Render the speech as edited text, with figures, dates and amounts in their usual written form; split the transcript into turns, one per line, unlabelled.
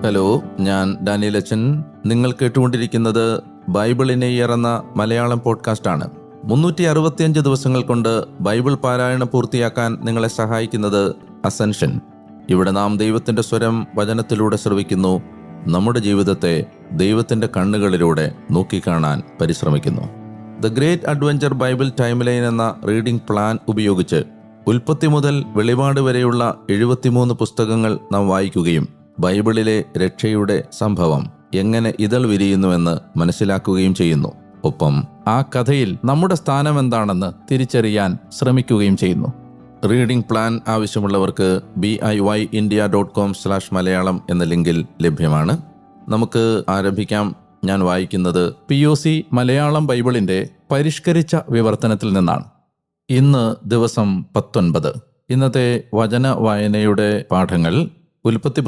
Hello, ഞാൻ Daniel അച്ഛൻ. നിങ്ങൾ കേട്ടുകൊണ്ടിരിക്കുന്നത് ബൈബിളിനെ എന്ന മലയാളം പോഡ്കാസ്റ്റാണ്. 365 ദിവസങ്ങൾ കൊണ്ട് ബൈബിൾ പാരായണം പൂർത്തിയാക്കാൻ നിങ്ങളെ സഹായിക്കുന്നത് അസെൻഷൻ. ഇവിടെ നാം ദൈവത്തിൻ്റെ സ്വരം വചനത്തിലൂടെ ശ്രവിക്കുന്നു. നമ്മുടെ ജീവിതത്തെ ദൈവത്തിൻ്റെ കണ്ണുകളിലൂടെ നോക്കിക്കാണാൻ പരിശ്രമിക്കുന്നു. The great adventure Bible time line എന്ന റീഡിംഗ് പ്ലാൻ ഉപയോഗിച്ച് ഉൽപ്പത്തി മുതൽ വെളിപാട് വരെയുള്ള 73 പുസ്തകങ്ങൾ നാം വായിക്കുകയും ബൈബിളിലെ രക്ഷയുടെ സംഭവം എങ്ങനെ ഇതൾ വിരിയുന്നുവെന്ന് മനസ്സിലാക്കുകയും ചെയ്യുന്നു. ഒപ്പം ആ കഥയിൽ നമ്മുടെ സ്ഥാനം എന്താണെന്ന് തിരിച്ചറിയാൻ ശ്രമിക്കുകയും ചെയ്യുന്നു. റീഡിംഗ് പ്ലാൻ ആവശ്യമുള്ളവർക്ക് BIYindia.com/മലയാളം എന്ന ലിങ്കിൽ ലഭ്യമാണ്. നമുക്ക് ആരംഭിക്കാം. ഞാൻ വായിക്കുന്നത് POC മലയാളം ബൈബിളിൻ്റെ പരിഷ്കരിച്ച വിവർത്തനത്തിൽ നിന്നാണ്. ഇന്ന് ദിവസം 19. ഇന്നത്തെ വചന വായനയുടെ പാഠങ്ങൾ ഉൽപ്പത്തി